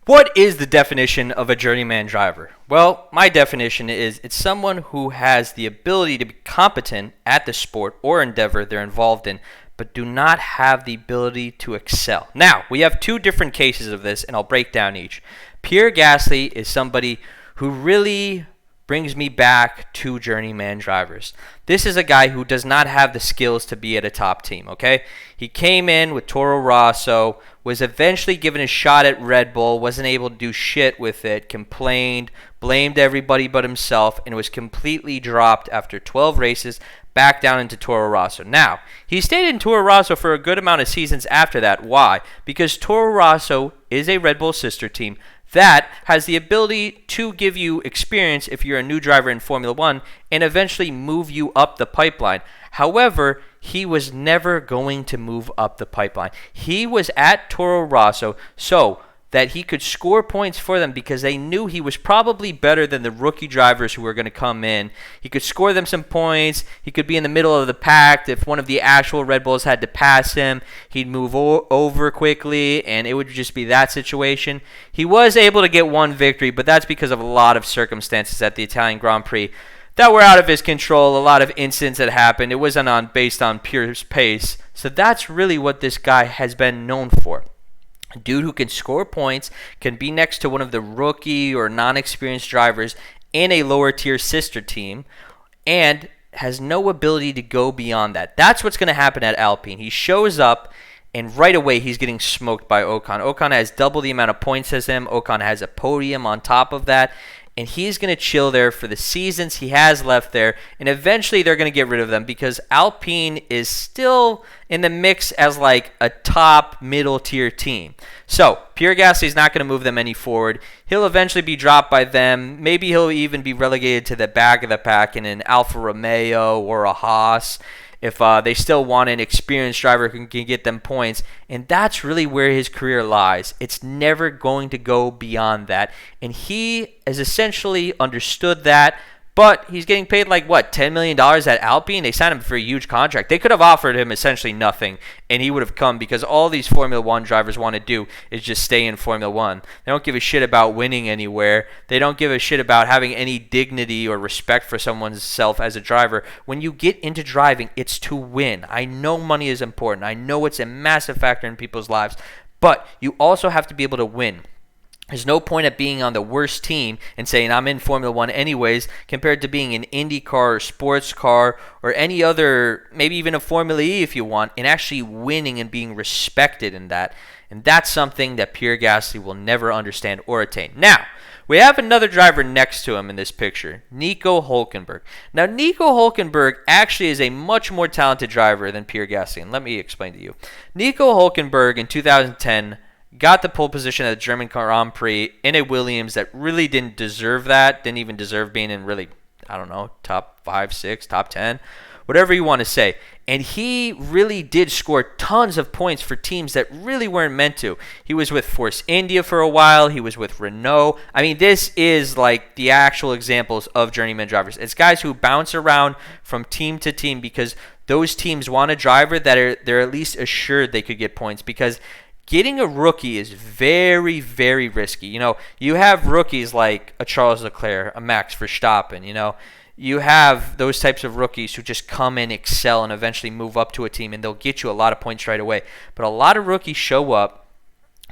What is the definition of a journeyman driver? Well, my definition is it's someone who has the ability to be competent at the sport or endeavor they're involved in, but do not have the ability to excel. Now, we have two different cases of this, and I'll break down each. Pierre Gasly is somebody who really brings me back to journeyman drivers. This is a guy who does not have the skills to be at a top team, okay? He came in with Toro Rosso, was eventually given a shot at Red Bull, wasn't able to do shit with it, complained, blamed everybody but himself, and was completely dropped after 12 races back down into Toro Rosso. Now, he stayed in Toro Rosso for a good amount of seasons after that. Why? Because Toro Rosso is a Red Bull sister team that has the ability to give you experience if you're a new driver in Formula One and eventually move you up the pipeline. However, he was never going to move up the pipeline. He was at Toro Rosso so that he could score points for them because they knew he was probably better than the rookie drivers who were going to come in. He could score them some points. He could be in the middle of the pack. If one of the actual Red Bulls had to pass him, he'd move over quickly, and it would just be that situation. He was able to get one victory, but that's because of a lot of circumstances at the Italian Grand Prix that were out of his control, a lot of incidents that happened. It wasn't based on pure pace. So that's really what this guy has been known for. A dude who can score points, can be next to one of the rookie or non-experienced drivers in a lower tier sister team, and has no ability to go beyond that. That's what's going to happen at Alpine. He shows up, and right away he's getting smoked by Ocon. Ocon has double the amount of points as him. Ocon has a podium on top of that. And he's going to chill there for the seasons he has left there. And eventually they're going to get rid of them because Alpine is still in the mix as like a top middle tier team. So Pierre Gasly is not going to move them any forward. He'll eventually be dropped by them. Maybe he'll even be relegated to the back of the pack in an Alfa Romeo or a Haas, if they still want an experienced driver who can get them points. And that's really where his career lies. It's never going to go beyond that. And he has essentially understood that. But he's getting paid like, what, $10 million at Alpine? They signed him for a huge contract. They could have offered him essentially nothing, and he would have come because all these Formula One drivers want to do is just stay in Formula One. They don't give a shit about winning anywhere. They don't give a shit about having any dignity or respect for someone's self as a driver. When you get into driving, it's to win. I know money is important. I know it's a massive factor in people's lives, but you also have to be able to win. There's no point at being on the worst team and saying I'm in Formula One anyways compared to being an Indy car or sports car or any other, maybe even a Formula E if you want, and actually winning and being respected in that. And that's something that Pierre Gasly will never understand or attain. Now, we have another driver next to him in this picture, Nico Hülkenberg. Now, Nico Hülkenberg actually is a much more talented driver than Pierre Gasly, and let me explain to you. Nico Hülkenberg in 2010 got the pole position at the German Grand Prix in a Williams that really didn't deserve that, didn't even deserve being in really, I don't know, top 5, 6, top 10, whatever you want to say. And he really did score tons of points for teams that really weren't meant to. He was with Force India for a while. He was with Renault. I mean, this is like the actual examples of journeyman drivers. It's guys who bounce around from team to team because those teams want a driver that they're at least assured they could get points, because getting a rookie is very, very risky. You know, you have rookies like a Charles Leclerc, a Max Verstappen, you know. You have those types of rookies who just come in, excel, and eventually move up to a team, and they'll get you a lot of points right away. But a lot of rookies show up,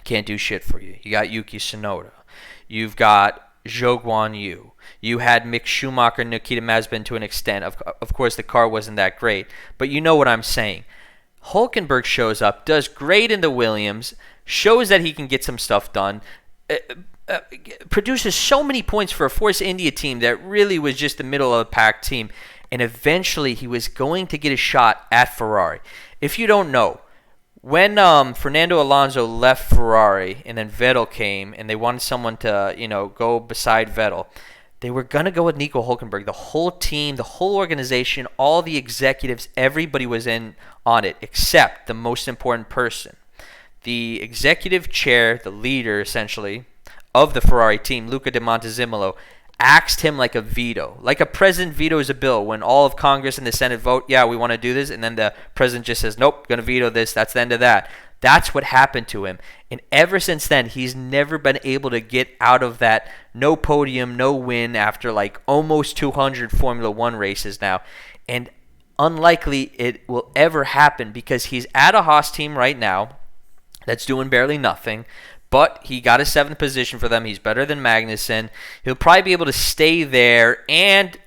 can't do shit for you. You got Yuki Tsunoda. You've got Zhou Guanyu. You had Mick Schumacher, Nikita Mazepin to an extent. Of course, the car wasn't that great, but you know what I'm saying. Hülkenberg shows up, does great in the Williams, shows that he can get some stuff done, produces so many points for a Force India team that really was just the middle of the pack team, and eventually he was going to get a shot at Ferrari. If you don't know, when Fernando Alonso left Ferrari and then Vettel came and they wanted someone to, go beside Vettel, they were going to go with Nico Hülkenberg. The whole team, the whole organization, all the executives, everybody was in on it except the most important person. The executive chair, the leader essentially, of the Ferrari team, Luca Di Montezemolo, axed him like a veto. Like a president vetoes a bill when all of Congress and the Senate vote, yeah, we want to do this, and then the president just says, nope, going to veto this, that's the end of that. That's what happened to him. And ever since then, he's never been able to get out of that no podium, no win after like almost 200 Formula One races now. And unlikely it will ever happen because he's at a Haas team right now that's doing barely nothing. But he got a 7th position for them. He's better than Magnussen. He'll probably be able to stay there. And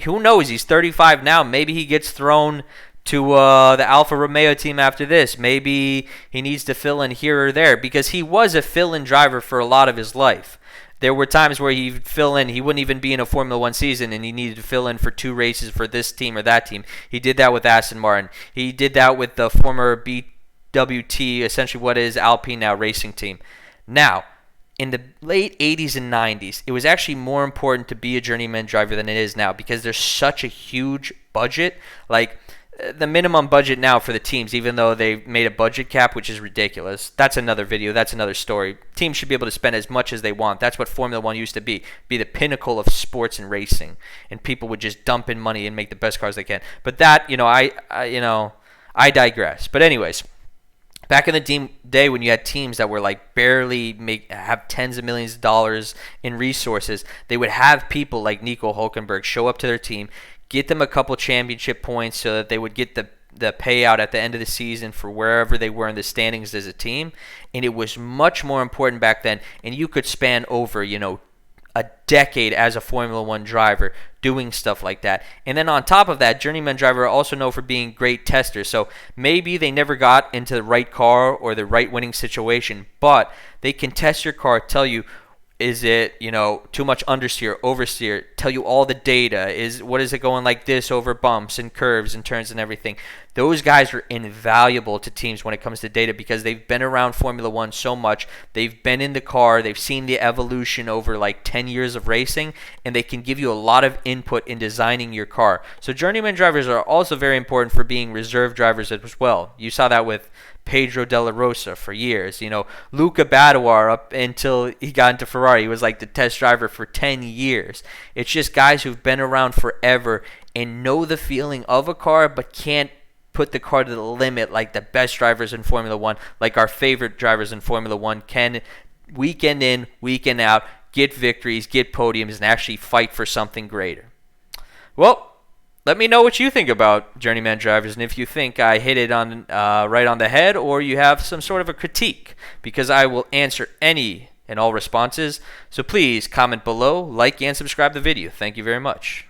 who knows? He's 35 now. Maybe he gets thrown to the Alfa Romeo team after this. Maybe he needs to fill in here or there because he was a fill-in driver for a lot of his life. There were times where he'd fill in. He wouldn't even be in a Formula One season, and he needed to fill in for 2 races for this team or that team. He did that with Aston Martin. He did that with the former BWT, essentially what is Alpine now, racing team. Now, in the late 80s and 90s, it was actually more important to be a journeyman driver than it is now because there's such a huge budget. Like, the minimum budget now for the teams, even though they made a budget cap, which is ridiculous. That's another video. That's another story. Teams should be able to spend as much as they want. That's what Formula One used to be the pinnacle of sports and racing, and people would just dump in money and make the best cars they can. But that, I digress. But anyways, back in the day when you had teams that were like barely have tens of millions of dollars in resources, they would have people like Nico Hulkenberg show up to their team, get them a couple championship points so that they would get the payout at the end of the season for wherever they were in the standings as a team. And it was much more important back then. And you could span over, a decade as a Formula One driver doing stuff like that. And then on top of that, journeyman driver are also known for being great testers. So maybe they never got into the right car or the right winning situation, but they can test your car, tell you, is it, too much understeer, oversteer, tell you all the data, what is it going like this over bumps and curves and turns and everything. Those guys are invaluable to teams when it comes to data because they've been around Formula One so much. They've been in the car, they've seen the evolution over like 10 years of racing, and they can give you a lot of input in designing your car. So journeyman drivers are also very important for being reserve drivers as well. You saw that with Pedro De La Rosa for years. Luca Badawar up until he got into Ferrari. He was like the test driver for 10 years. It's just guys who've been around forever and know the feeling of a car but can't put the car to the limit like the best drivers in Formula One, like our favorite drivers in Formula One can weekend in, weekend out, get victories, get podiums, and actually fight for something greater. Well, let me know what you think about journeyman drivers and if you think I hit it on right on the head or you have some sort of a critique, because I will answer any and all responses. So please comment below, like and subscribe the video. Thank you very much.